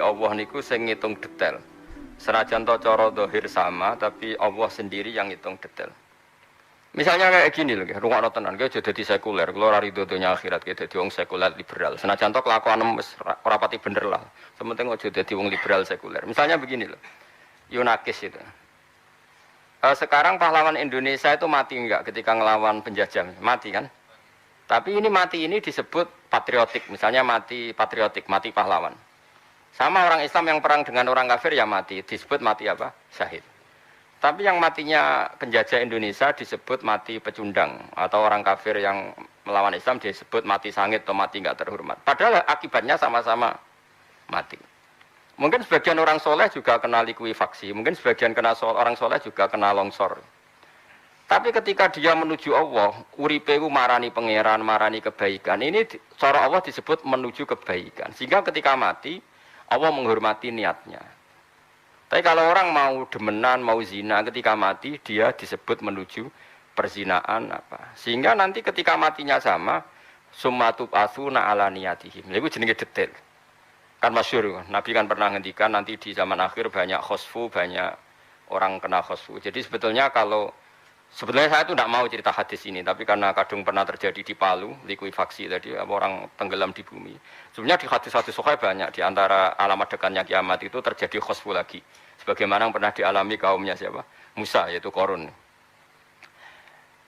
Allah niku sing ngitung detail. Senajan to cara zahir sama, tapi Allah sendiri yang ngitung detail. Misalnya kayak gini loh, rungokno tenan, kowe aja dadi sekuler, kula ora rido donya akhirat, kowe dadi wong sekuler liberal. Senajan to kelakuan wis ora pati bener lah. Sementing aja dadi wong liberal sekuler. Misalnya begini loh. Yunakis itu. Sekarang pahlawan Indonesia itu mati enggak ketika ngelawan penjajah? Mati kan? Tapi ini mati ini disebut patriotik, misalnya mati patriotik, mati pahlawan. Sama orang Islam yang perang dengan orang kafir ya mati, disebut mati apa? Syahid. Tapi yang matinya penjajah Indonesia disebut mati pecundang, atau orang kafir yang melawan Islam disebut mati sangit atau mati enggak terhormat. Padahal akibatnya sama-sama mati. Mungkin sebagian orang soleh juga kena likuifaksi, mungkin sebagian orang soleh juga kena longsor. Tapi ketika dia menuju Allah, uripe ku marani pangeran, marani kebaikan. Ini cara Allah disebut menuju kebaikan. Sehingga ketika mati, Allah menghormati niatnya. Tapi kalau orang mau demenan, mau zina, ketika mati dia disebut menuju perzinaan apa. Sehingga nanti ketika matinya sama, summatub asuna ala niyatihim. Itu jenenge detail. Kan masyhur, Nabi kan pernah ngendikan nanti di zaman akhir banyak khosfu, banyak orang kena khosfu. Jadi sebetulnya sebenarnya saya itu tidak mau cerita hadis ini, tapi karena kadung pernah terjadi di Palu, likuifaksi tadi, orang tenggelam di bumi. Sebenarnya di hadis-hadis sahih banyak, di antara alamat dekatnya kiamat itu terjadi khosfu lagi. Sebagaimana yang pernah dialami kaumnya siapa? Musa, yaitu Korun.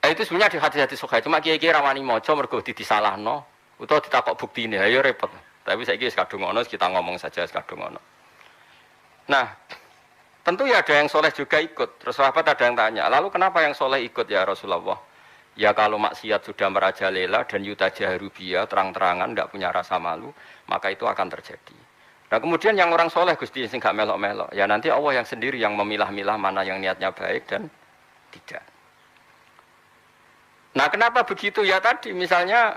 Itu sebenarnya di hadis-hadis sahih, cuma kiai-kiai rawani moco mergo disalahno, utawa ditakok buktine, ayo repot. Tapi saiki wis kadung ngono, kita ngomong saja kadung ngono. Nah, tentu ya ada yang soleh juga ikut. Terus sahabat ada yang tanya, lalu kenapa yang soleh ikut ya Rasulullah? Ya kalau maksiat sudah merajalela dan yutajaharubia terang-terangan tidak punya rasa malu, maka itu akan terjadi. Nah kemudian yang orang soleh Gusti sing gak melok-melok, ya nanti Allah yang sendiri yang memilah-milah mana yang niatnya baik dan tidak. Nah kenapa begitu ya tadi? Misalnya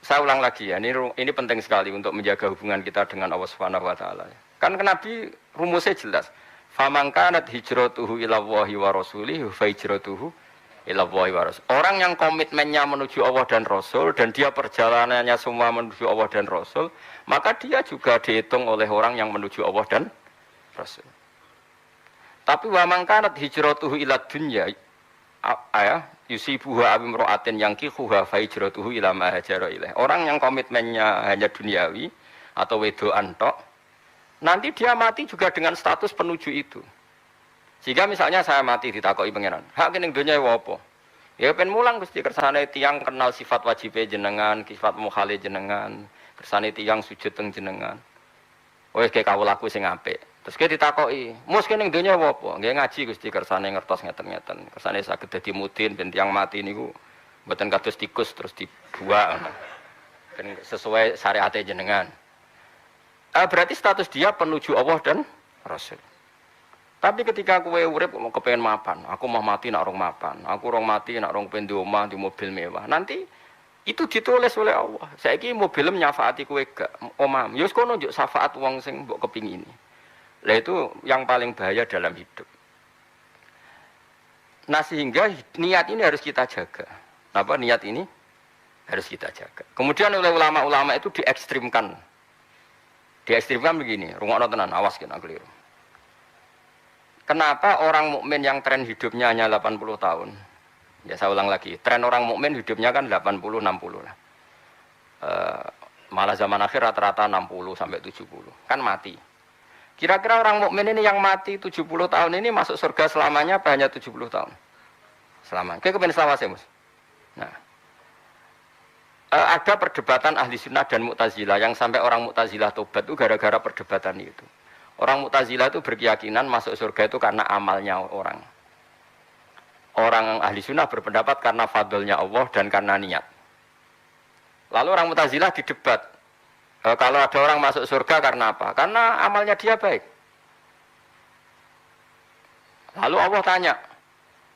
saya ulang lagi ya, ini penting sekali untuk menjaga hubungan kita dengan Allah Subhanahu wa taala. Kan Nabi rumusnya jelas. Faman kanat hijratuhu ila Allahi wa rasulihi fa hijratuhu ila Allahi wa rasul. Orang yang komitmennya menuju Allah dan Rasul dan dia perjalanannya semua menuju Allah dan Rasul, maka dia juga dihitung oleh orang yang menuju Allah dan Rasul. Tapi wa man kanat hijratuhu ila dunya yusibuha amra'atin yankihuha fa hijratuhu ila ma hajara ilaih. Orang yang komitmennya hanya duniawi atau wedoan tok, nanti dia mati juga dengan status penuju itu. Jika misalnya saya mati ditakoki pangeran, hak ning donya apa? Ya ben mulang Gusti kersane tiyang kenal sifat wajib jenengan, sifat mukhale jenengan, kersane tiyang sujud teng jenengan. Wis ge kawulaku sing apik. Terus ge ditakoki, "Mus ning donya apa?" Nggih ngaji Gusti kersane ngertos ngeten-ngeten. Kersane saged dadi mudin ben tiyang mati niku mboten kados tikus terus dibuang. Ben sesuai syariate jenengan. Berarti status dia penuju Allah dan Rasul. Tapi ketika kowe urip mau kepengen mapan, aku mau mati nak rong mapan, aku rong mati nak rong pengen di omah di mobil mewah. Nanti itu ditulis oleh Allah. Saiki mobilem nyafaati kowe gak omah. Ya wis kono njuk syafaat wong sing mbok kepingini. Lah itu yang paling bahaya dalam hidup. Nah sehingga niat ini harus kita jaga. Apa niat ini harus kita jaga. Kemudian oleh ulama-ulama itu diekstrimkan. Diekstrimkan begini, rungokno tenan, awas kena keliru. Kenapa orang mukmin yang tren hidupnya hanya 80 tahun? Ya saya ulang lagi, tren orang mukmin hidupnya kan 80-60 lah. Malah zaman akhir rata-rata 60 sampai 70. Kan mati. Kira-kira orang mukmin ini yang mati 70 tahun ini masuk surga selamanya apa hanya 70 tahun? Selamanya. Kayak kepen selawase, Mas. Nah. Ada perdebatan ahli sunnah dan mu'tazilah yang sampai orang mu'tazilah tobat itu gara-gara perdebatan itu. Orang mu'tazilah itu berkeyakinan masuk surga itu karena amalnya orang. Orang ahli sunnah berpendapat karena fadlnya Allah dan karena niat. Lalu orang mu'tazilah didebat. Kalau ada orang masuk surga karena apa? Karena amalnya dia baik. Lalu Allah tanya,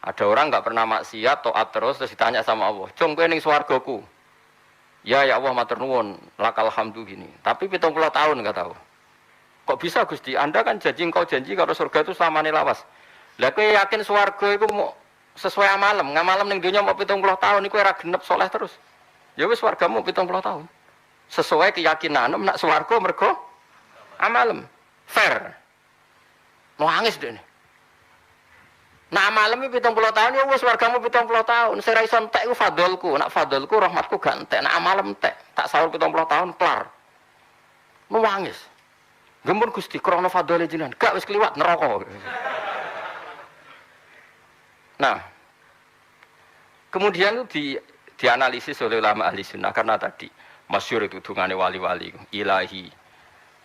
Ada orang nggak pernah maksiat, taat terus ditanya sama Allah, "Cung, kowe ning swargaku?" Ya Allah matur nuwun, lakal hamdu gini. Tapi 70 tahun nggak tahu. Kok bisa Gusti? Anda kan janji kalau surga itu selamanya lawas. Lah kowe yakin swarga iku mau sesuai amalem, ngamalem ning donya mau 70 tahun iku ora genep soleh terus. Ya wis swargamu 70 tahun. Sesuai keyakinanmu nak swarga mergo amalem. Fair. Nangis dene. Nak amalem 70 tahun ya wis swargamu 70 tahun. Sing ra iso entek iku fadolku, nak fadolku rahmatku gak entek, nak amalem entek. Tak sahur 70 tahun kelar. Nangis. Gempun Gusti krana fadole jenengan, gak wis kliwat neraka. Nah, kemudian itu dianalisis oleh ulama ahli sunnah karena tadi masyhur itu dungane wali-wali ilahi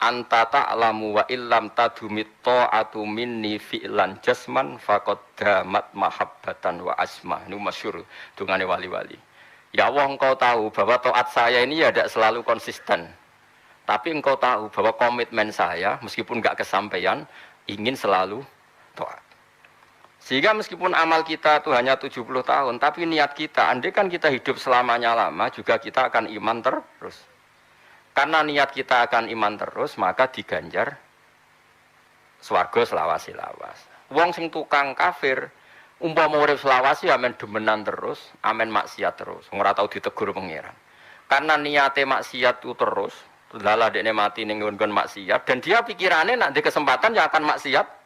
anta ta'lamu wa illam tadumit ta'atu minni fi'lan jasman faqad damat mahabbatan wa asma. Ini masyhur dungane wali-wali. Ya Allah, engkau tahu bahwa taat saya ini ya tidak selalu konsisten. Tapi engkau tahu bahwa komitmen saya meskipun enggak kesampaian ingin selalu taat. Sehingga meskipun amal kita itu hanya 70 tahun, tapi niat kita, andai kan kita hidup selamanya lama, juga kita akan iman terus. Karena niat kita akan iman terus, maka diganjar swarga selawasi-lawas. Wong sing tukang kafir, umpama urip selawasi, amen demenan terus, amen maksiat terus. Ora tau ditegur pangeran. Karena niate maksiat itu terus, lala dekne mati ning nggon maksiat, dan dia pikirannya nanti kesempatan yang akan maksiat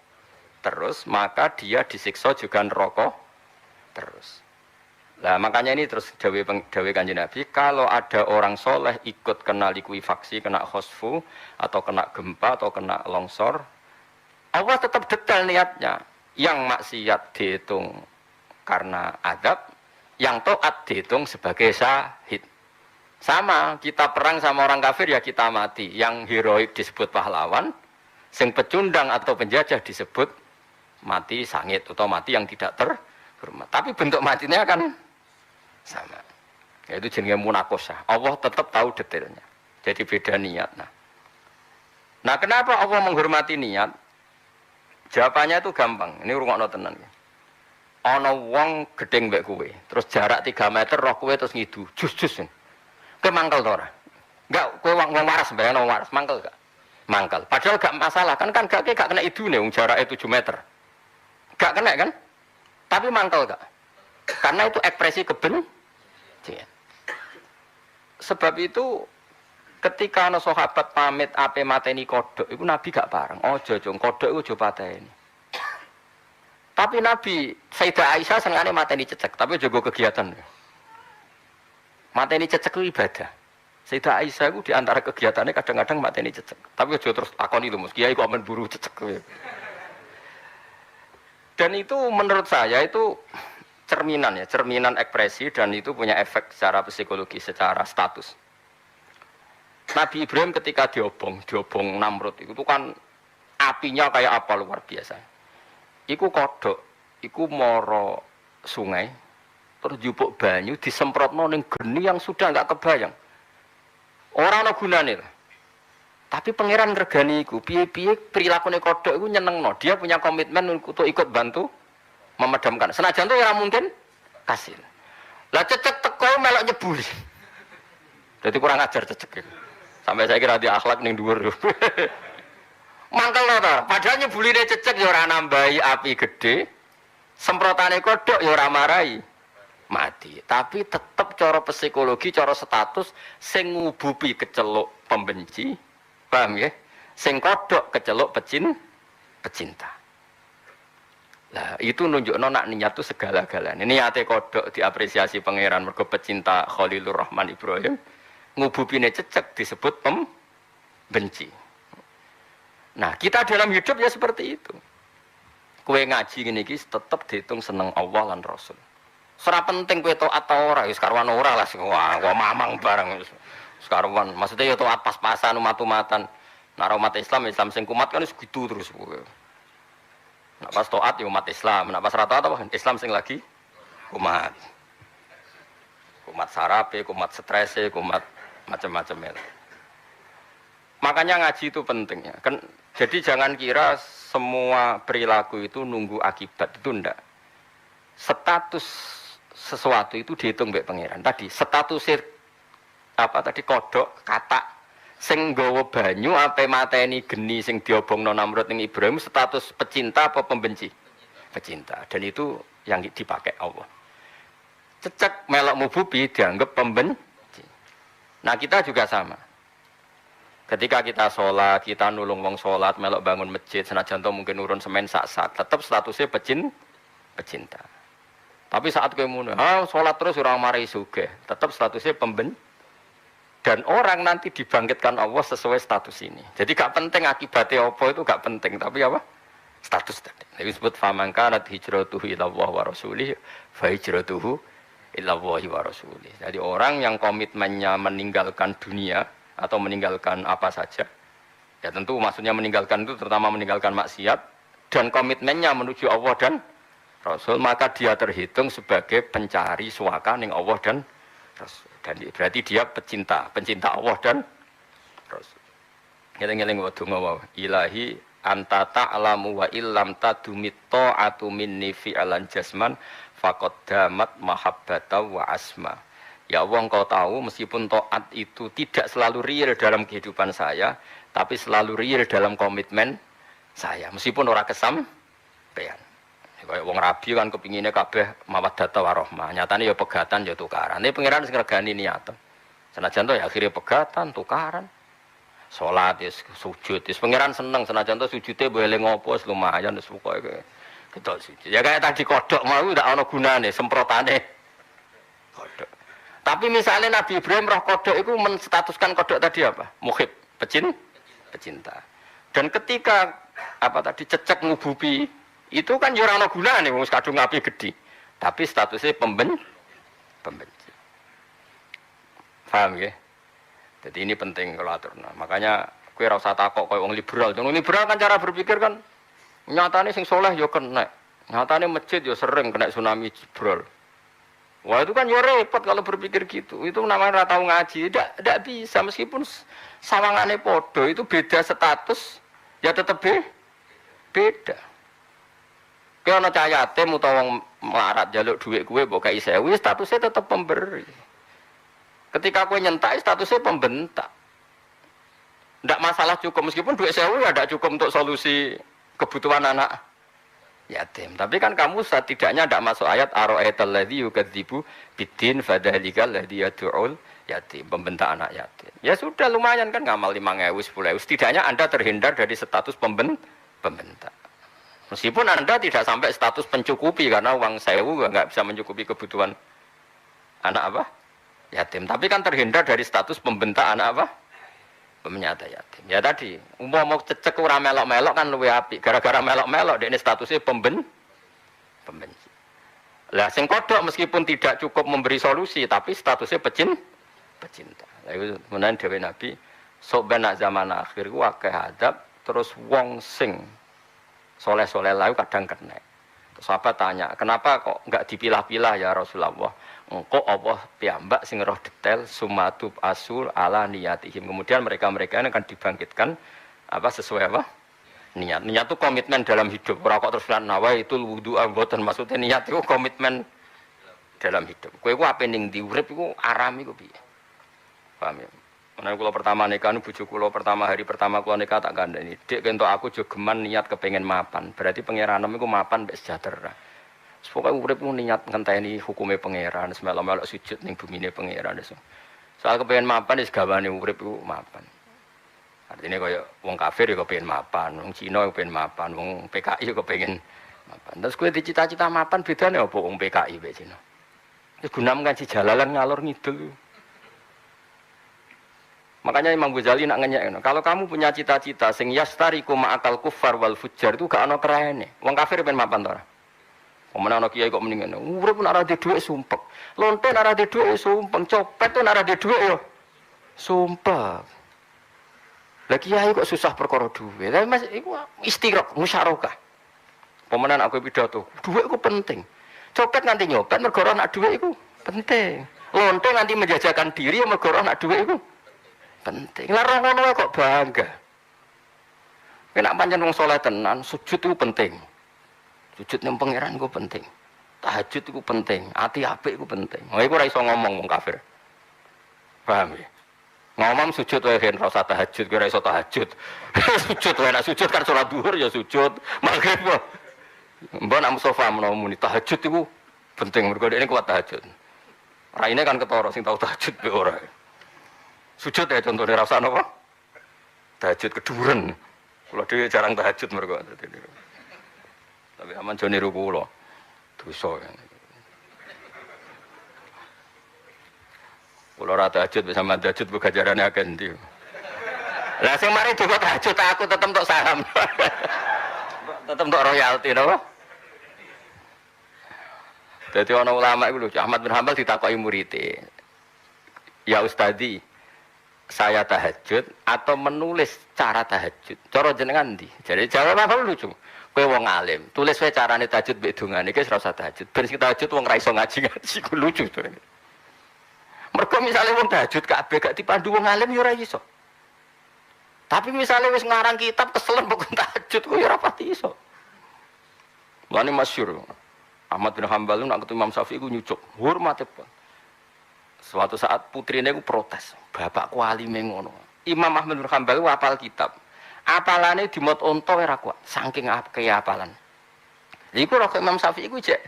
terus, maka dia disiksa juga neraka terus. Nah makanya ini terus dawe Kanjeng Nabi, kalau ada orang soleh ikut kena likuifaksi, kena khosfu, atau kena gempa, atau kena longsor, Allah tetap detail niatnya. Yang maksiat dihitung karena adab, yang taat dihitung sebagai syahid. Sama, kita perang sama orang kafir ya kita mati. Yang heroik disebut pahlawan, sing pecundang atau penjajah disebut mati sangit atau mati yang tidak terhormat. Tapi bentuk matinya kan sama. Yaitu jenenge munakosah. Allah tetap tahu detailnya. Jadi beda niat. Nah, kenapa Allah menghormati niat? Jawabannya itu gampang. Ini rungokno tenan. Ana wong gedeng mbek kowe, terus jarak 3 meter roh kowe terus ngidu. Jus-jus. Kowe mangkel to ora? Enggak, kowe wong waras bayang wong waras, mangkel gak? Mangkel. Padahal gak masalah, kan gak kena idune wong jarake 7 meter. Gak kena kan? Tapi mangkel gak? Karena itu ekspresi kebencian. Sebab itu ketika ana sahabat pamit ape mateni kodhok, iku Nabi gak pareng. Aja jong kodhok iku aja pateni. Tapi Nabi Sayyidah Aisyah senengane mateni cecek, tapi jaga kegiatan. Mateni cecek itu ibadah. Sayyidah Aisyah itu diantara kegiatannya kadang-kadang mateni cecek. Tapi aja terus takoni lho, Mas Kiai kok men buru cecek. Dan itu menurut saya itu cerminan ekspresi, dan itu punya efek secara psikologi, secara status. Nabi Ibrahim ketika diobong Namrud itu kan apinya kayak apa luar biasa. Iku kodok, iku moro sungai, terus jupuk banyu disemprotno ning geni yang sudah enggak kebayang. Ora ana gunane. Tapi pangeran ngregani iku, piye-piye prilakune kodhok iku nyenengno. Dia punya komitmen untuk ikut bantu memadamkan. Senajan itu ya mungkin kasil. Lah cecek teko melok nyebuli. Jadi kurang ajar cecek iku. Sampai saya kira dia akhlak ning dhuwur. Mangkel to. Padahal nyebuline cecek ya ora nambahi api gede. Semprotane kodhok ya ora marahi mati. Tapi tetap cara psikologi, cara status sing ngubupi keceluk pembenci. Paham ya? Sing kodok keceluk pecinta. Nah, itu nunjukno nak niat itu segala-galanya. Niate kodok diapresiasi pangeran mergo pecinta Khalilur Rahman Ibrahim. Ngubupine cecek disebut pembenci. Nah, kita dalam hidup ya seperti itu. Kowe ngaji ngene iki tetep dihitung seneng Allah lan Rasul. Ora penting kowe taat atau ora, wis karwan ora lah. Wah, mamang bareng. Sekarwan, maksudnya ya taat pas-pasan umat-umatan. Nah, umat Islam sing kumat kan wis gitu terus. Nah, pas taat ya umat Islam, nah pas rata apa Islam sing lagi kumat. Kumat sarape, kumat strese, kumat macam-macam. Makanya ngaji itu penting ya. Kan jadi jangan kira semua perilaku itu nunggu akibat, itu ndak. status sesuatu itu dihitung mbek pangeran. Tadi statusnya apa tadi kodok kata sing nggawa banyu ape mateni geni sing diobongno Namrud ning Ibrahim status pecinta apa pembenci? Pecinta. Dan itu yang dipakai Allah. Cecek melok mububi dianggap pembenci. Nah, kita juga sama. Ketika kita sholat, kita nulung wong sholat, melok bangun masjid, senajan to mungkin urun semen sak-sak, tetap statusnya pecinta. Tapi saat kowe muni, sholat terus orang mari sugih, tetap statusnya pembenci. Dan orang nanti dibangkitkan Allah sesuai status ini. Jadi gak penting akibatnya apa itu gak penting, tapi apa? Status tadi. Ini disebut faman kanat hijratuhu ila Allah wa rasulih, fa hijratuhu ila Allah wa rasulih. Jadi orang yang komitmennya meninggalkan dunia atau meninggalkan apa saja, ya tentu maksudnya meninggalkan itu terutama meninggalkan maksiat dan komitmennya menuju Allah dan Rasul, maka dia terhitung sebagai pencari suaka ning Allah dan Rasul. Dan berarti dia pecinta Allah dan Rasul. Ngeling-ngeling wa donga wae. Ilahi anta ta'lamu wa illam tadumit ta'atu minni fi'lan jasman faqad damat mahabbata wa asma. Ya Allah, engkau tahu meskipun taat itu tidak selalu real dalam kehidupan saya, tapi selalu real dalam komitmen saya. Meskipun ora kesampean. Kayak wong rabi kan kepinginnya kabeh mawaddah warahmah. Nyatane ya pegatan ya tukaran. Ini pangeran sing regani niat. Senajan to ya akhirnya pegatan, tukaran. Salat ya sujud. Wis pangeran seneng senajan to sujude boleh ngopo lumayan wis pokoke kita sujud. Ya kayak tadi kodok mau ndak ana gunane semprotane kodok. Tapi misalnya Nabi Ibrahim roh kodok itu menstatuskan kodok tadi apa? Muhib, pecinta. Dan ketika apa tadi cecek ngububi itu kan yo ora ana gunane wong kadung api gede. Tapi statusnya pembenci. Paham ya? Jadi ini penting kalau aturna. Makanya kowe ora usah takok koyo wong liberal. Wong liberal kan cara berpikir kan nyatane sing saleh yo kena. Nyatane masjid yo sering kena tsunami jebrol. Wah itu kan ya repot kalau berpikir gitu. Itu namanya ora tau ngaji. Tidak bisa meskipun sawangane podo itu beda status ya tetep beda. Kaya ana cah yatim utawa wong melarat njaluk dhuwit kowe mbok kai 1000 statusnya tetep pemberi. Ketika kowe nyentak statusnya pembentak. Ndak masalah cukup meskipun dhuwit 1000 ya ndak cukup untuk solusi kebutuhan anak yatim. Tapi kan kamu setidaknya tidak masuk ayat ara'aital ladzi yukadzibu biddin fadzalikal ladzi yad'ul yatim, pembentak anak yatim. Ya sudah lumayan kan ngamal 5.000 10.000. Setidaknya Anda terhindar dari status pembentak. Meskipun Anda tidak sampai status pencukupi karena uang 1.000 enggak bisa mencukupi kebutuhan anak apa? Yatim. Tapi kan terhindar dari status pembentak anak apa? Pemenyata yatim. Ya tadi, mau cecek ora melok-melok kan luwih apik. Gara-gara melok-melok dekne statusnya pembenci. Lah sing kodok meskipun tidak cukup memberi solusi tapi statusnya pecinta. Lah iku menawa dhewe Nabi sok ben zaman akhir ku akeh adab terus wong sing soleh-soleh lalu kadang kena. Terus sahabat tanya, "Kenapa kok enggak dipilah-pilah ya Rasulullah?" Engkau Allah piyambak sing roh detail sumatub asul ala niyatihim. Kemudian mereka ini akan dibangkitkan apa sesuai apa? Niat itu komitmen dalam hidup. Ora kok terus nawa itu wudu mboten maksudnya niat itu komitmen dalam hidup. Kowe ku ape ning ndi urip iku aram iku piye? Paham ya? Menawa kula pertama nikah nu bojo kula hari pertama kula nikah tak kandhani. Dik kentok aku jogeman niat kepengin mapan. Berarti pangeranem iku mapan mbek sejahtera. Pokoke urip ku niat ngenteni hukume pangeran, semelok-melok sujud ning bumine pangeran. Soal kepengin mapan wis gawane urip ku mapan. Artinya kaya wong kafir ya kepengin mapan, wong Cina ya kepengin mapan, wong PKI ya kepengin mapan. Terus kowe dicita-cita mapan bedane apa wong PKI mbek Cina? Wis gunam kan si jalalan ngalor ngidul. Makanya Imam Ghazali nak ngenyek, kalau kamu punya cita-cita sing yastariku ma'akal kufar wal fujar itu gak ana kerene. Wong kafir pengen mapan to ora? Pemenang anak kiai kok mendingan, urip nak ada duit sumpek, lonte nak ada duit sumpek, copet tu nak ada duit yo sumpek. Lagi kiai kok susah perkara duit, tapi mas, itu istirok, musyarakah. Pemenang aku pidato, duit itu penting. Copet nanti nyopet, mergoro nak duit itu penting. Lonte nanti menjajakan diri, mergoro nak duit itu penting. Larang ngono kok bangga. Kena pancen wong saleh tenan, sujud itu penting. Sujud ning pangeran ku penting. tahajud itu penting, ati apik itu penting. Wah iku ora iso ngomong wong kafir. Paham ya? Ngomong sujud wae kan ora usah tahajud, ora iso tahajud. Sujud wae, sujud kan salat zuhur ya sujud, maghrib kok. Mbok nak Mustofa menawa muni tahajud iku penting mergo ini kuat tahajud. Raine kan ketara sing tau tahajud be ora. Sujud ya contohnya ora usah napa? Tahajud keduren. Kula dhewe jarang tahajud mergo. Tapi aman jane niru kula. Dosa. Kula ora tahajud bisa tahajud buka jarane akeh ndi. Lah sing mari juga tahajud aku tetep entuk saham. Tetep entuk royalti napa? Dadi ana ulama iku lho, Ahmad bin Hanbal ditakoki muridé. Ya Ustadi, saya tahajud atau menulis cara tahajud. Cara jenengan ndi? Jadi jawab apa lucu. Kowe wong alim, tulis wae carane tahajud mbek dongane iki ora usah tahajud. Ben sing tahajud wong ra iso ngaji-ngaji ku lucu to. Mergo misale wong tahajud kabeh gak dipandu wong alim ya ora iso. Tapi misale wis ngarang kitab keselen kok tahajud ku ya ora pati iso. Lane masyhur. Ahmad bin Hanbal nak ketemu Imam Syafi'i ku nyucuk, hormate pun. Suatu saat putrine ku protes, bapakku alime ngono. Imam Ahmad bin Hanbal ku hafal kitab. Apalane dimot onto ora kuat, saking akeh apalan. Iku rok Imam Syafi'i ku jek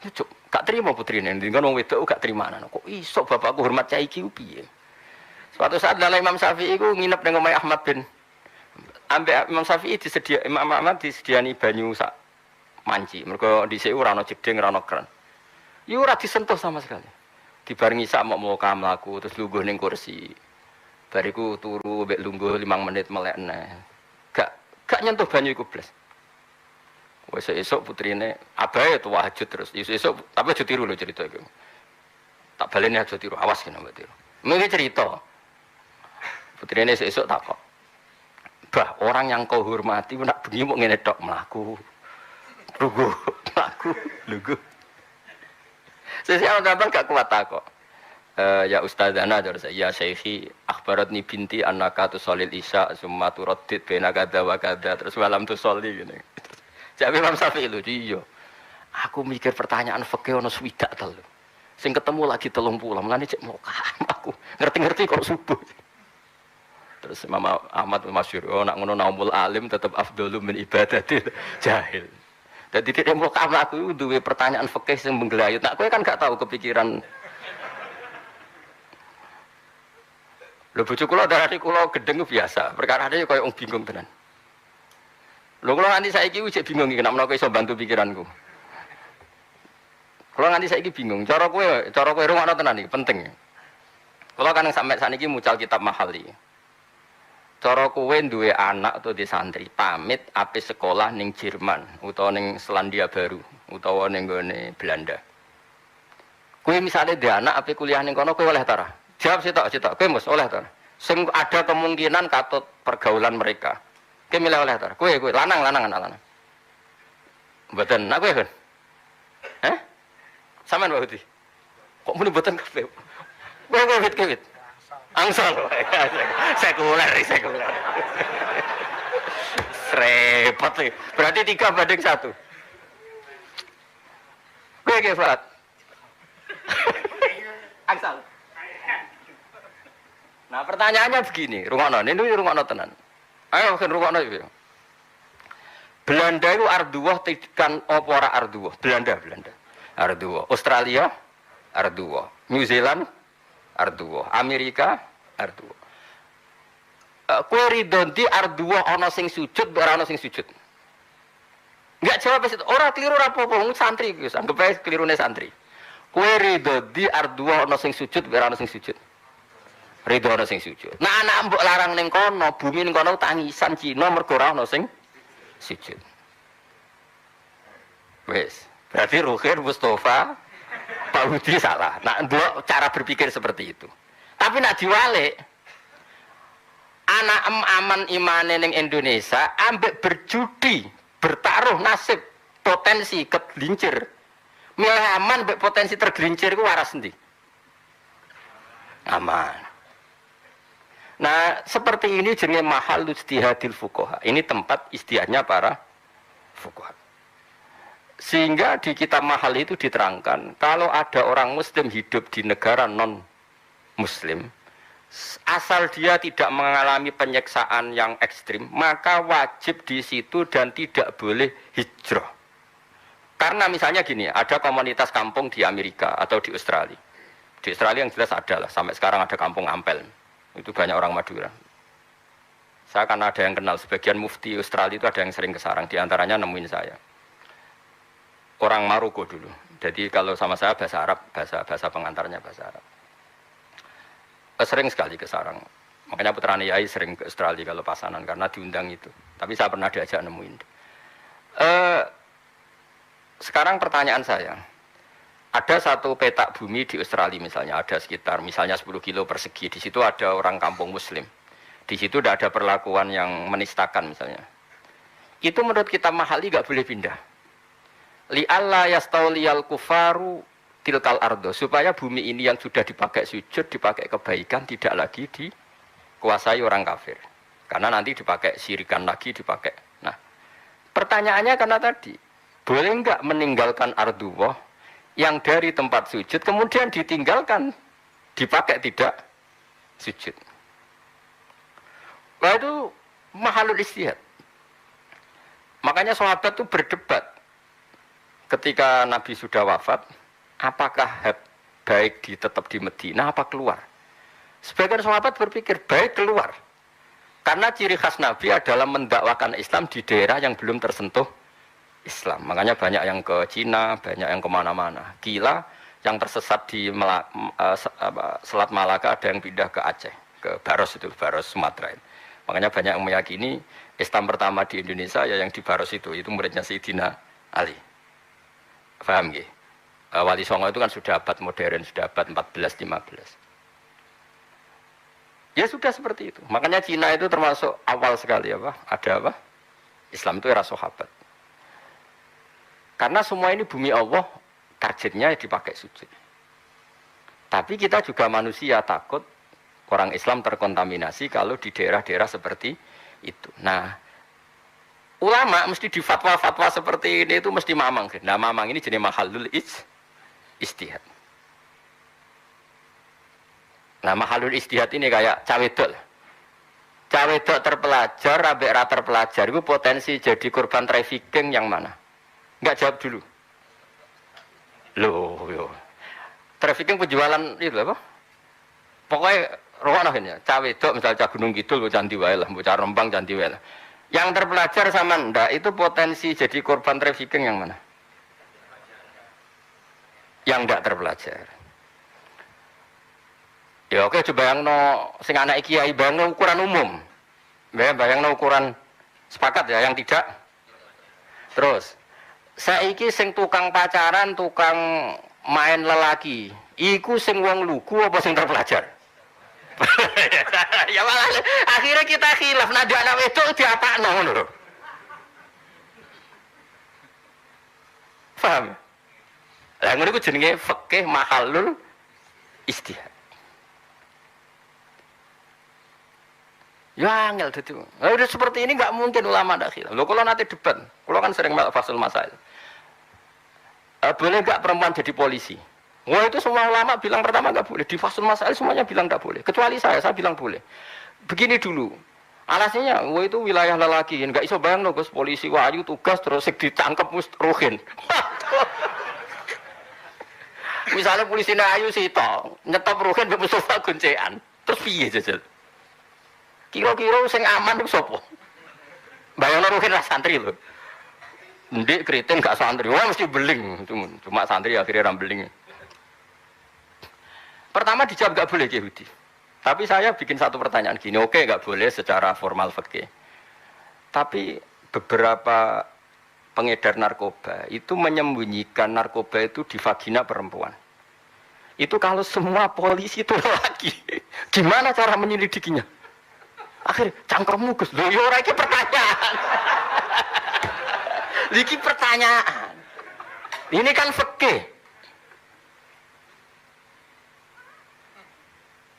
nyucuk, gak terima putrine, ndingan wong wedok gak terima. Kok iso bapakku hormat cah iki ku piye? Suatu saat dalam Imam Syafi'i ku nginep ning omahe Ahmad bin ambek Imam Syafi'i disedia Imam Ahmad disediani banyu sak manci. Mergo dhisik ora ana jeding, ora ana kran. Yo ora disentuh sama sekali. Dibarengi sak mok mlaku terus lungguh ning kursi. Bariku turu mbek lungguh 5 menit melek neh. Gak nyentuh banyu iku blas. Wes esuk putrine abahe tahajud terus. Esuk tapi aja tiru lho cerita iku. Tak baleni aja tiru, awas kena mbak tiru. Mene cerita. Putrine esuk takok. Bah, orang yang kau hormati nak bengi mok ngene tok mlaku. Lungguh, mlaku, lungguh. Sesiapa gampang gak kuat takok. Ya ustadzana jare saya, ya syekhi akhbaratni binti annaka tusallil isya summa turaddid baina kadza wa kadza terus walam tusolli ngene. Jawab Imam Syafi'i lho, iya. Aku mikir pertanyaan fikih ono swidak telu. Sing ketemu lagi 30, mulane cek mokam aku. Ngerti-ngerti kok subuh. Terus Imam Ahmad masyhur, oh nak ngono naumul alim tetap afdhalu min ibadatil jahil. Dadi tidak mokam aku duwe pertanyaan fikih sing menggelayut. Nak kowe kan gak tahu kepikiran. Lho bojo kula darani kula gedeng biasa, perkarane koyo wong bingung tenan. Lho kula nganti saiki wis bingung iki nek menawa iso bantu pikiranku. Kula nganti saiki bingung, cara kowe rungokno tenan iki penting. Kula kan sampe sakniki mucal kitab mahal iki. Cara kowe duwe anak atau di santri pamit ape sekolah ning Jerman utawa ning Selandia Baru utawa ning gone Belanda. Kowe misale duwe anak ape kuliah ning kono kowe oleh ta ora? Jawab sitok, kowe mesti oleh ta. Sing ada kemungkinan katut pergaulan mereka. Kowe milih oleh ta. Kowe lanang anak lanang. Mboten, nak kowe kan? Sampeyan Pak Budi. Kok muni mboten kabeh? Kowe wit. Angsal. Sekuler. Repot iki. Berarti 3:1. Kowe ge, Fat. Angsal. Nah pertanyaannya begini, rungokno tenan. Ayo kan rungokno iki. Belanda itu arduwah tekan apa ora arduwah? Belanda. Arduwah. Australia arduwah. New Zealand arduwah. Amerika arduwah. Kowe ridho di arduwah ana sing sujud ora ana sing sujud. Enggak jawab itu. Ora keliru ora apa-apa, santri iki, anggap ae kelirune santri. Kowe ridho di arduwah ana sing sujud ora ana sing sujud. Ridho ana sing sujud. Nah anak mbok larang ning kono, bumi ning kono tangisan Cina mergo ora ana sing sujud. Wes, berarti Ruhir Mustafa Pak Budi salah. Nah, mbok cara berpikir seperti itu. Tapi nak diwalik anak aman imane ning Indonesia ambek berjudi, bertaruh nasib, potensi kegelincir. Milih aman mbek potensi tergelincir iku waras endi? Aman. Nah, seperti ini jenenge mahal ijtihadil fuqaha. Ini tempat istihadnya para fuqaha. Sehingga di kitab mahal itu diterangkan, kalau ada orang muslim hidup di negara non muslim, asal dia tidak mengalami penyiksaan yang ekstrim, maka wajib di situ dan tidak boleh hijrah. Karena misalnya gini, ada komunitas kampung di Amerika atau di Australia. Di Australia yang jelas ada lah, sampai sekarang ada kampung Ampel. Itu banyak orang Madura. Saya kan ada yang kenal, sebagian mufti Australia itu ada yang sering ke sarang, diantaranya nemuin saya. Orang Maroko dulu. Jadi kalau sama saya bahasa Arab, bahasa pengantarnya bahasa Arab. Sering sekali ke sarang. Makanya putrane Yai sering ke Australia kalau pasanan karena diundang itu. Tapi saya pernah diajak nemuin. Sekarang pertanyaan saya. Ada satu petak bumi di Australia misalnya, ada sekitar misalnya 10 kilo persegi. Di situ ada orang kampung muslim. Di situ tidak ada perlakuan yang menistakan misalnya. Itu menurut kitab Mahali nggak boleh pindah. Li'alla yastauliyal kufaru tilkal ardo, supaya bumi ini yang sudah dipakai sujud, dipakai kebaikan, tidak lagi dikuasai orang kafir. Karena nanti dipakai syirikan lagi, dipakai. Nah, pertanyaannya karena tadi, boleh enggak meninggalkan ardullah yang dari tempat sujud, kemudian ditinggalkan, dipakai tidak sujud. Nah itu mahalul istihad. Makanya sahabat itu berdebat. Ketika Nabi sudah wafat, apakah baik tetap di Madinah apa keluar? Sebagian sahabat berpikir baik keluar. Karena ciri khas Nabi adalah mendakwakan Islam di daerah yang belum tersentuh Islam. Makanya banyak yang ke Cina, banyak yang kemana-mana. Gila yang tersesat di Selat Malaka, ada yang pindah ke Aceh, ke Baros itu, Baros Sumatera. Makanya banyak yang meyakini Islam pertama di Indonesia ya yang di Baros itu muridnya Sayyidina Ali. Paham nggih? Wali Songo itu kan sudah abad modern, sudah abad 14-15. Ya sudah seperti itu. Makanya Cina itu termasuk awal sekali ada Islam itu era sahabat. Karena semua ini bumi Allah, targetnya dipakai sujud. Tapi kita juga manusia takut orang Islam terkontaminasi kalau di daerah-daerah seperti itu. Nah, ulama mesti di fatwa-fatwa seperti ini itu mesti mamang. Nah, mamang ini jenis mahalul istihad. Nah, mahalul istihad ini kayak cawedok. Cawedok terpelajar, ambek ra terpelajar itu potensi jadi korban trafficking yang mana? Enggak jawab dulu. Loh, yo. Trafficking penjualan itu apa? Pokoknya rokono ya. Cawedok misalnya Gunung Kidul, Candi wae lah, bocah Rembang Candi wae lah. Yang terpelajar sama ndak itu potensi jadi korban trafficking yang mana? Yang ndak terpelajar. Ya oke, coba yang no sing anak kiai bayangno ukuran umum. Bayangno ukuran sepakat ya, yang tidak. Terus saiki sing tukang pacaran, tukang main lelaki, iku sing wong lugu apa sing terpelajar? Ya malah akhirnya kita khilaf, nah anak wedok diapakno ngono lho. Paham? Lah ngono iku jenenge fikih mahalul istihad. Ya angel dadi. Udah seperti ini enggak mungkin ulama ndak khilaf. Lho kalau nanti debat, kalau kan sering fasul masail. Boleh enggak perempuan jadi polisi? Wah itu semua ulama bilang pertama nggak boleh, di fasul masail semuanya bilang nggak boleh, kecuali saya bilang boleh. Begini dulu, alasannya, wah itu wilayah lelaki, nggak iso bayang loh, Gus, polisi wahyu tugas terus ditangkap ruhin. Misalnya polisi ayu sih toh, nyetop ruhin Mustafa goncean, terus piye jajal? Kira-kira sing aman itu sopo? Bayang ruhin lah santri loh. Ndik keriting gak santri, wah mesti beling, cuma santri akhirnya rambeling. Pertama dijawab nggak boleh Yahudi. Tapi saya bikin satu pertanyaan gini, oke nggak boleh secara formal fikih. Tapi beberapa pengedar narkoba itu menyembunyikan narkoba itu di vagina perempuan. Itu kalau semua polisi itu laki, gimana cara menyelidikinya? Akhirnya cangkremmu Gus, lho yo ora iki pertanyaan. Iki pertanyaan. Ini kan fikih.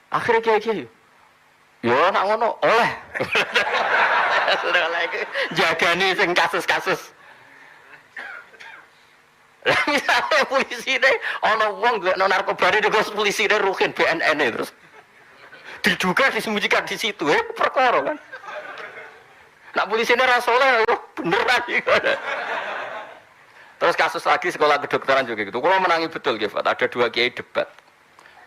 Akhirnya kayak ya nak ngono oleh. Sudah lagi jagani sing kasus-kasus. Lah misale polisine ana wong duwe narkobane dengan polisine ruhin BNN terus diduga disembunyikan di situ perkara kan. Nak polisine ra saleh bener lagi. Terus kasus lagi sekolah kedokteran juga gitu. Kalau menangi betul gitu, ada 2 kiai debat.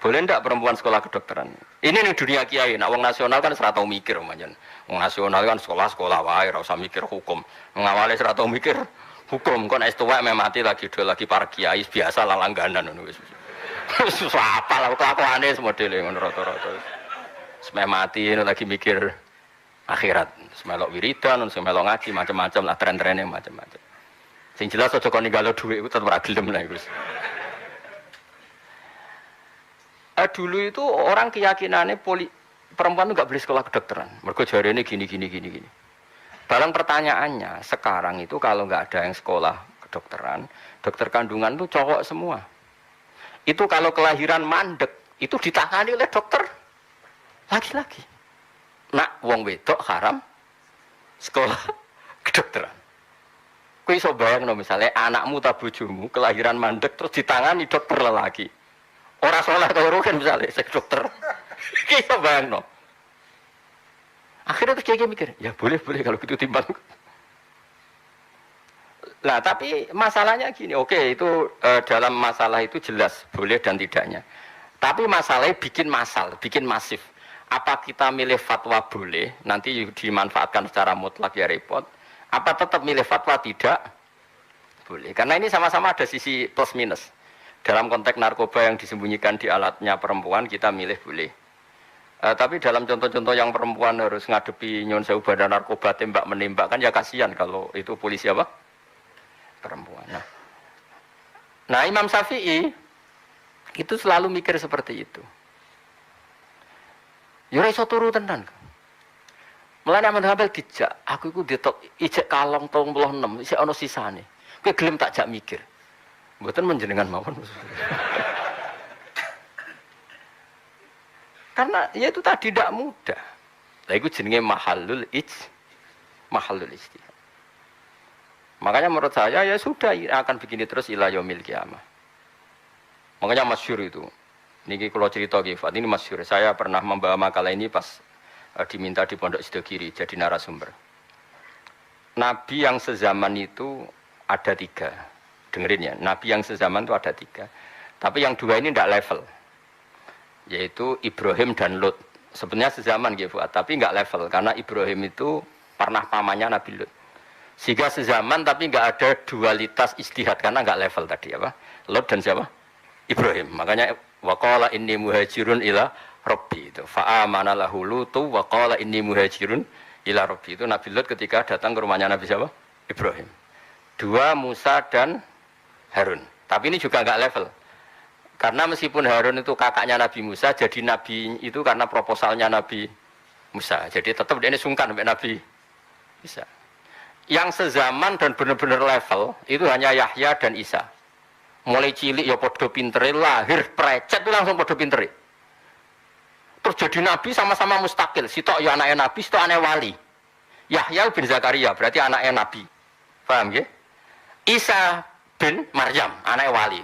Boleh ndak perempuan sekolah kedokteran? Ini nih dunia kiai. Nak wong nasional kan serata mikir manjen. Wong nasional kan sekolah wae, ora usah mikir hukum. Mengawali serata mikir hukum. Kon es tuwek mati lagi do lagi para kiai biasa lah langganan ngono wis. Susah apa lah kelakuane semodele ngono rata-rata. Semai mati lagi mikir akhirat. Semelok wiridan, semelok ngaji macam-macam lah tren-trennya macam-macam. Sing jelas aja kon ninggalo dhuwit iku tetep ra gelem lah iku. Dulu itu orang keyakinannya perempuan itu nggak boleh sekolah kedokteran. Mergo jarene gini. Barang pertanyaannya, sekarang itu kalau nggak ada yang sekolah kedokteran, dokter kandungan itu cowok semua. Itu kalau kelahiran mandek, itu ditangani oleh dokter laki-laki. Nak wong wedok haram sekolah kedokteran. Kowe iso bayangno misale anakmu ta bojomu kelahiran mandek terus ditangani dokter lelaki. Ora salah karo kan misale sek dokter. Kowe iso bayangno. Akhirnya tuh kiai mikir, ya boleh kalau gitu timbang. Nah tapi masalahnya gini, oke itu dalam masalah itu jelas boleh dan tidaknya. Tapi masalahnya bikin masif. Apa kita milih fatwa boleh, nanti dimanfaatkan secara mutlak ya repot. Apa tetap milih fatwa tidak boleh? Karena ini sama-sama ada sisi plus minus. Dalam konteks narkoba yang disembunyikan di alatnya perempuan kita milih boleh. Tapi dalam contoh-contoh yang perempuan harus ngadepi nyon sewu badan narkoba tembak menembak kan ya kasihan kalau itu polisi apa? Perempuan. Nah Imam Syafi'i itu selalu mikir seperti itu. Ya iso turu tenan. Mulane Ahmad Hambal dijak, aku iku ditok ijek kalong 36 isih ana sisane. Kowe gelem tak jak mikir. Mboten menjenengan mawon. Karena ya itu tadi tidak mudah. Lah iku jenenge mahallul istihad. Makanya menurut saya ya sudah akan begini terus ila yaumil qiyamah. Makanya masyhur itu. Niki kula cerita nggih, ini masyhur. Saya pernah membawa makalah ini pas diminta di Pondok Sidogiri jadi narasumber. Nabi yang sezaman itu ada 3. Dengerin ya, Nabi yang sezaman itu ada 3. Tapi yang 2 ini tidak level. Yaitu Ibrahim dan Lut. Sebenarnya sezaman gitu, tapi nggak level karena Ibrahim itu pernah pamannya Nabi Lut. Sehingga sezaman tapi nggak ada dualitas istihad karena nggak level tadi apa? Lut dan siapa? Ibrahim. Makanya waqala inni muhajirun ila Rabbi itu. Fa'amana lahu Lutu waqala inni muhajirun ila Rabbi itu Nabi Lut ketika datang ke rumahnya Nabi siapa? Ibrahim. 2 Musa dan Harun. Tapi ini juga nggak level. Karena meskipun Harun itu kakaknya Nabi Musa, jadi Nabi itu karena proposalnya Nabi Musa. Jadi tetap dia ini sungkan sampai Nabi Isa. Yang sezaman dan benar-benar level itu hanya Yahya dan Isa. Mulai cilik ya podo pintere, lahir precet itu langsung podo pintere. Terus jadi Nabi sama-sama mustakil. Sitok ya anaknya Nabi, sitok anaknya wali. Yahya bin Zakaria berarti anaknya Nabi. Paham ya? Isa bin Maryam anaknya wali.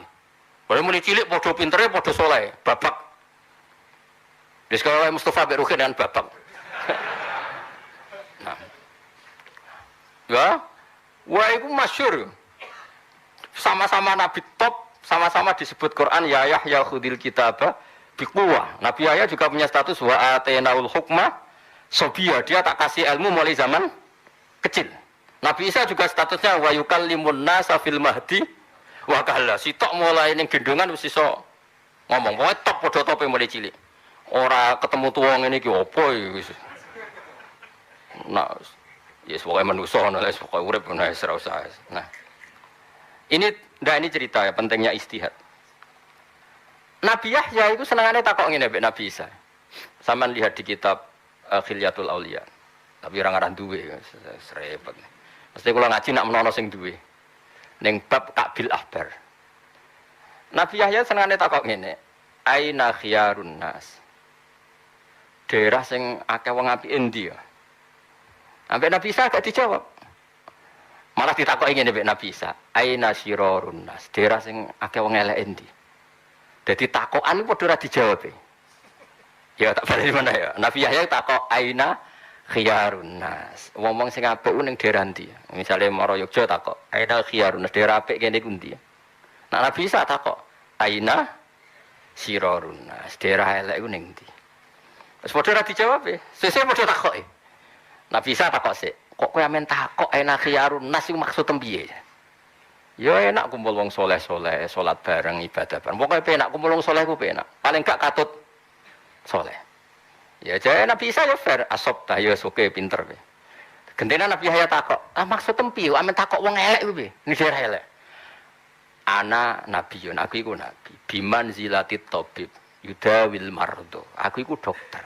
Boleh mulai cilik podo pintere, podo soleh, babak. Di sekolah Mustafa bin Ruhin dengan babak. Nah, ya, wah itu masyhur. Sama-sama Nabi top, sama-sama disebut Quran ya Yahya khudil kitabah biquwah. Nabi Yahya juga punya status wa atainaul hukma sobia, dia tak kasih ilmu mulai zaman kecil. Nabi Isa juga statusnya wa yukallimun nasa fil mahdi wa kahla. Sitok mulai ning gendongan wis iso ngomong, pokoke top padha tope mulai cilik. Ora ketemu tuwa ngene iki opo iki. Nah, yes pokoke manusa ngono wis pokoke urip ngono wis ora usah. Nah, ini cerita ya pentingnya istihad. Nabi Yahya itu senangannya takok ngene mbek Nabi Isa. Saman lihat di kitab Khilyatul Auliya. Tapi orang aran duwe repot. Mesti kula ngaji nak menono sing duwe. Ning bab Kabil Ahbar. Nabi Yahya senengane takok ngene, aina khiyarun nas. Daerah sing akeh wong apik endi ya? Ambek Nabi Isa gak dijawab. Malah ditakoki ngene mbek Nabi Isa, aina sirarun nas, daerah sing akeh wong elek endi. Dadi takokan padha ora dijawab. Ya tak balik mana ya. Nabi Yahya takok aina khiyarun nas. Wong-wong sing apik ku ning daerah ndi? Misale Mara Yogya takok, aina khiyarun nas, daerah apik kene ku ndi? Nah Nabi Isa takok, aina sirarun nas, daerah elek ku ning ndi? Wis padha ora dijawab e. Sesuk padha takoke. Nabi Isa takok sik, kok kowe amen takok aina khiyarun nas iku maksud piye? Ya enak kumpul wong soleh-soleh, salat bareng, ibadah bareng. Pokoke penak kumpul wong soleh ku penak. Paling gak katut soleh. Ya jaya Nabi Isa ya fair, asop ta ya oke pinter be. Gendena Nabi Yahya takok, maksud tempi amen takok wong elek ku piye? Ini daerah elek. Ana nabiyun, aku iku nabi. Biman zilatit tabib, yudawil mardo. Aku iku dokter.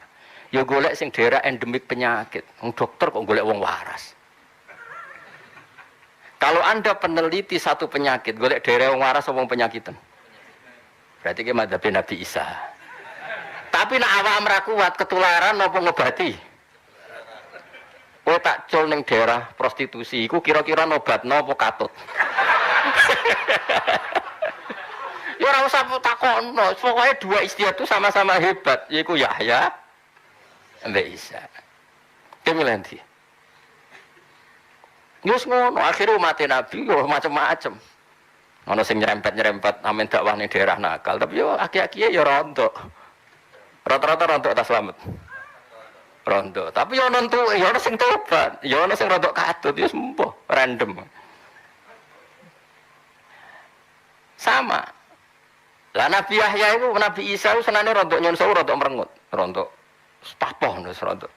Ya golek sing daerah endemik penyakit. Wong dokter kok golek wong waras. Kalau Anda peneliti satu penyakit, golek daerah wong waras apa wong penyakitan? Berarti ki madzhab Nabi Isa. Tapi nak awak ora kuat ketularan napa ngobati? Oh tak cul ning daerah prostitusi iku kira-kira nobatno apa katut? Ya ora usah takokno, pokoke dua istihad itu sama-sama hebat, yaiku Yahya mbek Isa. Kemilih ndi? Wis ngono, akhire umat Nabi yo macam-macam. Ono sing nyerempet-nyerempet amen dakwah ning daerah nakal, tapi yo aki-akiye yo rontok. Rata-rata rontok tak selamat. Rontok, tapi yo nontu, yo ono sing tobat, yo ono sing rontok katut, yo sembuh, random. Sama. Lah Nabi Yahya itu, Nabi Isa itu senane rontok nyon sewu, rontok merengut, rontok stapoh nus rontok.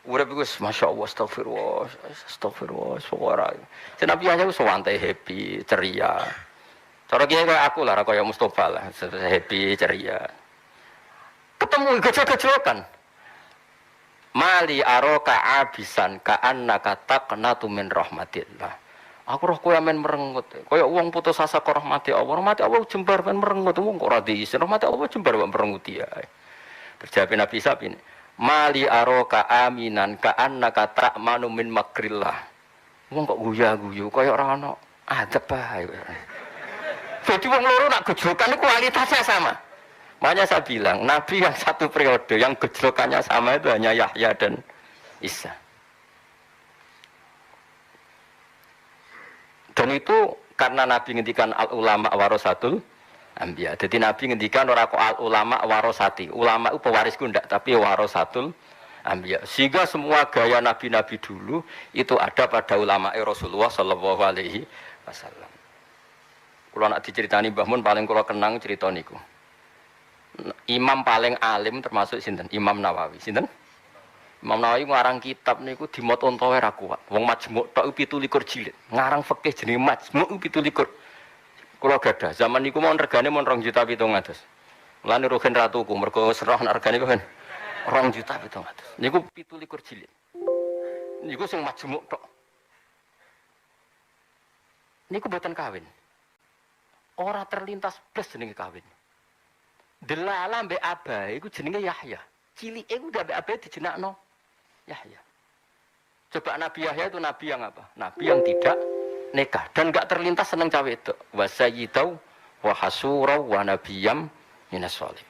Urip iku masyaallah astagfirullah suara. Nabi Yahya itu santai happy, ceria. Cara kiye kaya aku lah, kaya Mustofa lah, happy, ceria. Ketemu gejol-gejolokan. Mali aroka abisan ka'annaka taqnatu min rahmatillah. Aku roh kowe amen merengut. Kaya wong putus asa karo rahmati Allah. Rahmati Allah jembar men merengut wong kok ora diisi. Rahmati Allah jembar wae merenguti ya. Terjawab Nabi Isa ini. Mali aroka aminan ka'annaka ta'manu min makrillah. Wong kok guya-guyu kaya ora ana adab bae. Jadi wong loro nak gejolokan kualitasnya sama. Makanya saya bilang, Nabi yang satu periode, yang gejolokannya sama itu hanya Yahya dan Isa. Dan itu karena Nabi ngendikan al-ulama warasatul anbiya. Jadi Nabi ngendikan ora kok al-ulama warasati. Ulama itu pewarisku ndak, tapi warasatul anbiya. Sehingga semua gaya nabi-nabi dulu itu ada pada ulama Rasulullah sallallahu alaihi wasallam. Kalau nak diceritani Mbah Mun paling kula kenang cerita niku. Imam paling alim termasuk sinten? Imam Nawawi. Sinten? Imam Nawawi ngarang kitab niku dimot unta wae ra kuat. Wong Majmu' tok 17 jilid. Ngarang fikih jenenge Majmu' 17. Kula gadah. Zaman niku mon regane mon 2.700.000. Mulane rugen ratuku mergo serah regane kan 2.700.000. Niku 17 jilid. Niku sing Majmu' tok. Niku boten kawin. Ora terlintas blas jenenge kawin. Delala mbek abahe iku jenenge Yahya. Cilike iku mbek abahe dijenakno Yahya. Coba Nabi Yahya itu nabi yang apa? Nabi yang tidak nikah dan enggak terlintas seneng cawe itu. Wa sayyidau wa hasura wa nabiyyam minas sholih.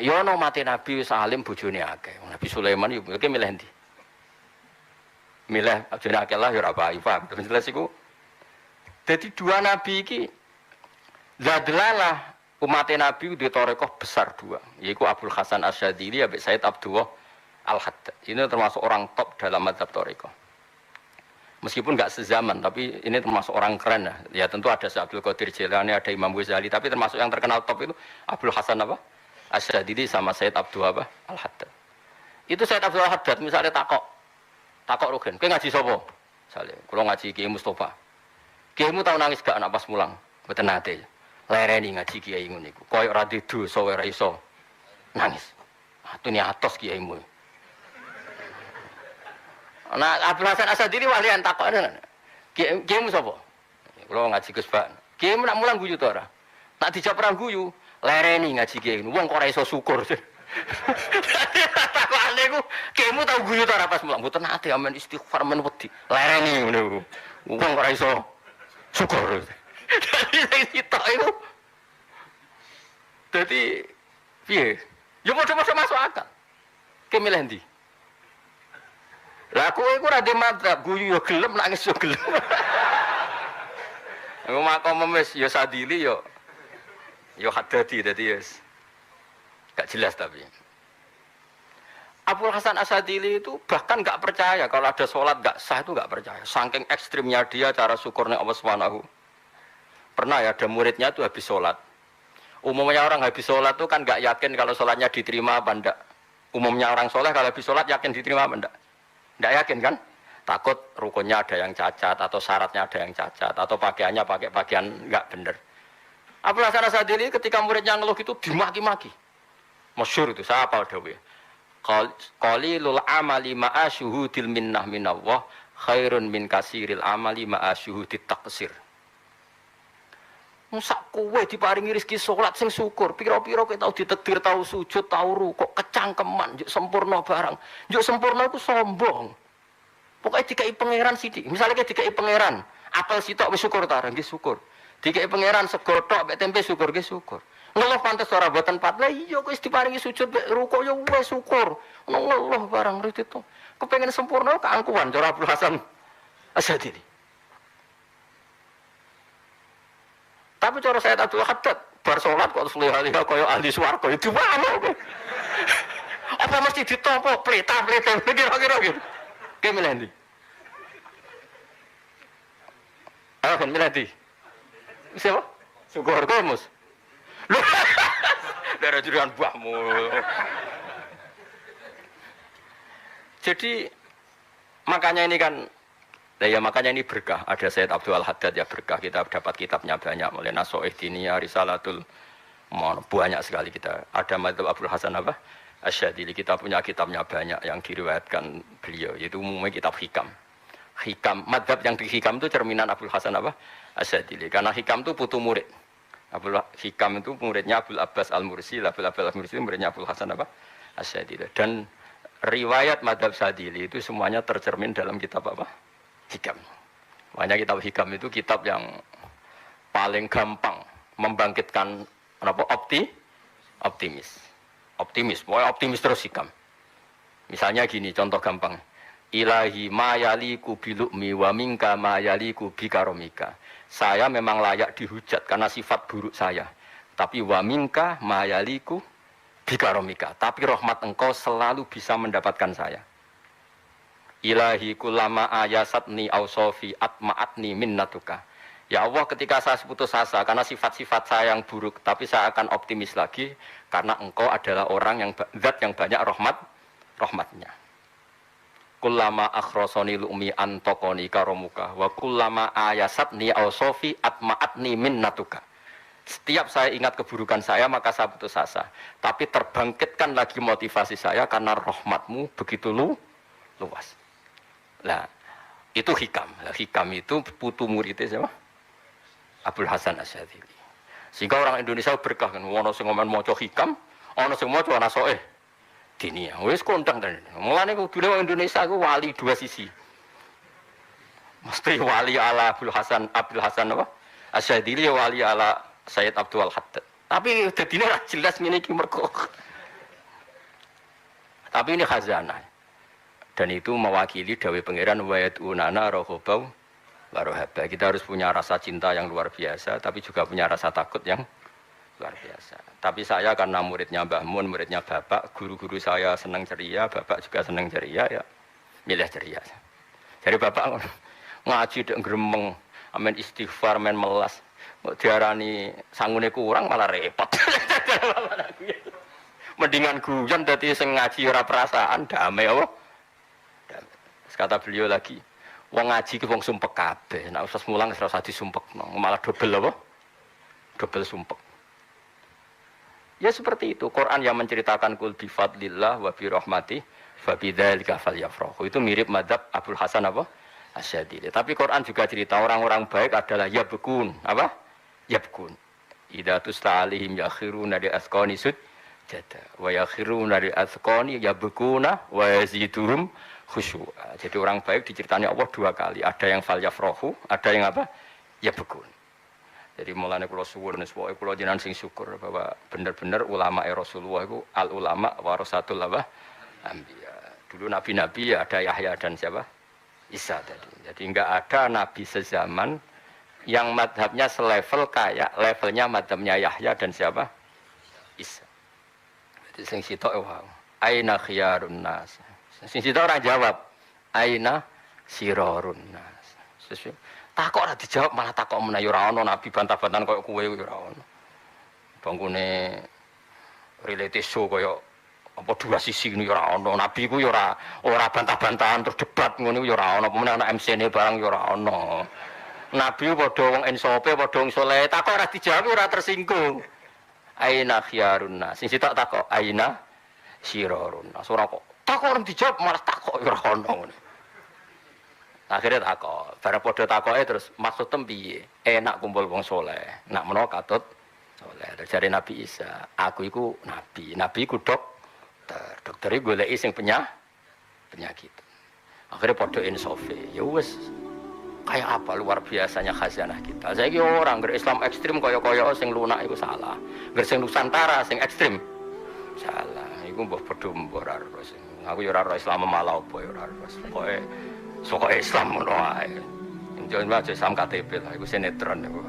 Ya ono mate nabi wis alim bojone akeh. Nabi Sulaiman yo iki milih ndi? Milih bojone akeh lah ya ora apa-apa. Jelas iku. Dadi dua nabi iki zadlalah umat Nabi di torekoh besar dua, yaitu Abdul Hasan Asyadzili, Abi Said Abdullah Al-Haddad. Ini termasuk orang top dalam mazhab torekoh. Meskipun nggak sezaman, tapi ini termasuk orang keren ya. Ya tentu ada Abdul Qadir Jilani, ada Imam Ghazali, tapi termasuk yang terkenal top itu Abdul Hasan apa? Asyadzili sama Said Abdullah Al-Haddad. Itu Said Abdullah Al-Haddad misalnya takok rugen, kowe ngaji sapa? Misalnya, kalau ngaji Kiai Mustafa. Kiaimu tahu nangis gak anak pas mulang? Mboten nate. Lereni ngaji kiai ngono niku. Koyok ra dosa ora iso nangis. Atune atos kiaimu. Nah, Abdul Hasan Asyadzili walian takokne. Kiaimu sapa? Kula ngaji Gus Pak. Kiaimu nak mulang guyu to ora? Nak dijawab ora guyu, lereni ngaji kiai. Wong kok ora iso syukur. Takokane ku, "Kemu tau guyu ta ora pas mulang?" "Mboten nate, amen istighfar men wedi." Lereni ngono. Wong ora iso syukur. Dadi sing sitok iku. Dadi piye? Ya padha-padha masuk akal. Ki milih ndi? Lah kowe iku ora ndek madzhab, guyu yo gelem, nangis yo gelem. Aku makom wis ya Sadili yo Haddadi dadi wis gak jelas tapi. Abul Hasan Asadili itu bahkan gak percaya kalau ada sholat gak sah, itu gak percaya. Saking ekstrimnya dia cara syukurnya Allah Subhanahu. Pernah ya ada muridnya itu habis sholat. Umumnya orang habis sholat itu kan gak yakin kalau sholatnya diterima apa enggak. Umumnya orang soleh kalau habis sholat yakin diterima apa enggak. Enggak yakin kan? Takut rukunnya ada yang cacat atau syaratnya ada yang cacat atau pakaiannya pakai pakaian enggak bener. Abul Hasan Asadili ketika muridnya ngeluh itu dimaki-maki. Masyhur itu, saya hafal dawuh. Qalilul amali ma'a syuhudil minnah minallah khairun min kasiril amali ma'a syuhudit taqsir. Musak kowe diparingi rezeki salat sing syukur, pira-pira kowe tau ditakdir, tau sujud, tau rukuk, kecangkeman, njuk sempurna barang. Njuk sempurna iku sombong. Pokoke dikai pangeran sithik. Misale dikai pangeran, apel sitok wis syukur ta, nggih syukur. Dikai pangeran sego tok mek tempe syukur, nggih syukur. Ngeluh pantes ora boten pat. Lah iya kok wis diparingi sujud mek rukuk ya wis syukur. Ngeluh barang itu. Kepengin sempurna keangkuhan cara Abdul Hasan Asadili. Tapi cara saya Abdul Haddad bar salat kok selihaliha kaya ahli swarga ya diwano kowe. Apa mesti ditampa pleta-pleta kira-kira gitu. Ki milih ndi? Ah, kan milih ndi? Siapa? Syukur kowe Mus. Darah jurian buahmu. Jadi makanya ini kan, ya makanya ini berkah. Ada Sayyid Abdul Haddad ya berkah. Kita dapat kitabnya banyak, mulai Nasoih Diniyah, Risalatul, banyak sekali kita. Ada Madzhab Abul Hasan apa? Asyadili. Kita punya kitabnya banyak yang diriwayatkan beliau. Yaitu umumnya kitab hikam. Hikam, Madzhab yang di hikam itu cerminan Abul Hasan apa? Asyadili. Karena hikam itu putu murid. Abul Hikam itu muridnya Abul Abbas Al-Mursi, Abul Abbas Al-Mursi muridnya Abul Hasan apa? Asyadili. Dan riwayat Madzhab Sadili itu semuanya tercermin dalam kitab apa? Hikam. Makanya kitab Hikam itu kitab yang paling gampang membangkitkan apa? Optimis. Pokoknya optimis terus Hikam. Misalnya gini, contoh gampang. Ilahi ma yaliku bilukmi wa minka ma yaliku bikaromika. Saya memang layak dihujat karena sifat buruk saya. Tapi wa minka ma yaliku bikaromika. Tapi rahmat engkau selalu bisa mendapatkan saya. Ilahi kullama ayasatni awsofi atma'atni minnatuka. Ya Allah, ketika saya putus asa karena sifat-sifat saya yang buruk, tapi saya akan optimis lagi karena engkau adalah orang yang zat yang banyak rahmatnya. Kullama akhrosoni lu'mi antokoni karomuka wa kullama ayasatni awsofi atma'atni minnatuka. Setiap saya ingat keburukan saya maka saya putus asa. Tapi terbangkitkan lagi motivasi saya karena rahmatmu begitu luas. Nah, itu hikam. Nah, hikam itu putu muridnya siapa? Abul Hasan Asyadili. Sehingga orang Indonesia berkah kan. Ono sing ngomen maca hikam, ono sing maca Nasoih Diniyah. Wis kondang tenan. Mulane kudune wong Indonesia ku wali dua sisi. Mesti wali ala Abul Hasan apa? Asyadili wali ala Sayyid Abdul Haddad. Tapi dadine ora jelas ngene iki mergo. Tapi ini khazanah. Dan itu mewakili dawuh pangeran wa yad'unana raghaba wa rahaba. Kita harus punya rasa cinta yang luar biasa, tapi juga punya rasa takut yang luar biasa. Tapi saya karena muridnya Mbah Mun, muridnya Bapak, guru-guru saya senang ceria, Bapak juga senang ceria, ya milih ceria. Jadi Bapak ngaji dek gremeng, amen istighfar, men melas. Diarani sangune kurang malah repot. Mendingan guyon dadi sing ngaji ora perasaan, damai apa? Kata beliau lagi, wong ngaji ki wong sumpek kabeh, nek usah mulang ora usah disumpekno, malah dobel apa? Dobel sumpek. Ya seperti itu, Quran yang menceritakan kul bi fadlillah wa bi rahmati fa bidzalika falyafrahu. Itu mirip madzhab Abul Hasan apa? Asyadili. Tapi Quran juga cerita orang-orang baik adalah yabkun, apa? Yabkun. Idza tusla alaihim yakhiruna li asqani Jada. Wa yakhiruna lil azqani yabkuna wa yaziduhum khusyu'a. Jadi orang baik diceritani Allah dua kali. Ada yang fal yafrahu, ada yang apa? Yabkun. Jadi mulane kula suwun pokoke kula jenengan sing syukur bahwa bener-bener ulama Rasulullah itu al ulama warasatul anbiya. Dulu nabi-nabi ya ada Yahya dan siapa? Isa tadi. Jadi enggak ada nabi sezaman yang madhabnya selevel kayak levelnya madhabnya Yahya dan siapa? Isa. Jadi sing sitok wow. Aina khiyarun nas. Sing sitok ora jawab. Aina sirarun nas. Takok ora dijawab malah takok menawa ora ana nabi bantah-bantahan koyo kowe ora ana. Banggune reality show koyo apa dua sisi ngono ora ana. Nabi ku yo ora bantah-bantahan terus debat ngono yo ora ana. Pemene ana MC-ne barang yo ora ana. Nabi padha wong insope padha wong saleh. Takok ora dijawab ora tersinggung. Aina khiyarun nas. Sing sitok takok aina sirarun nas. Ora kok takok ora dijawab malah takok ora ana ngono. Akhirnya takok, bareng padha takoke terus maksudem piye? Enak kumpul wong saleh. Nak menawa katut saleh. Jare Nabi Isa, aku iku nabi. Nabi iku dokter. Dokter iki goleki sing penyakit. Akhirnya padha insofe. Ya wis kayak apa luar biasanya khazanah kita. Saiki orang ngger Islam ekstrim kaya-kaya sing lunak iku salah. Ngger sing Nusantara sing ekstrim salah. Iku mbah padha ora terus. Aku ya ora ro Islam malah apa ya ora terus. Pokoke sok Islam ngono ae. Jangan aja Islam KTP lah iku sinetron iku.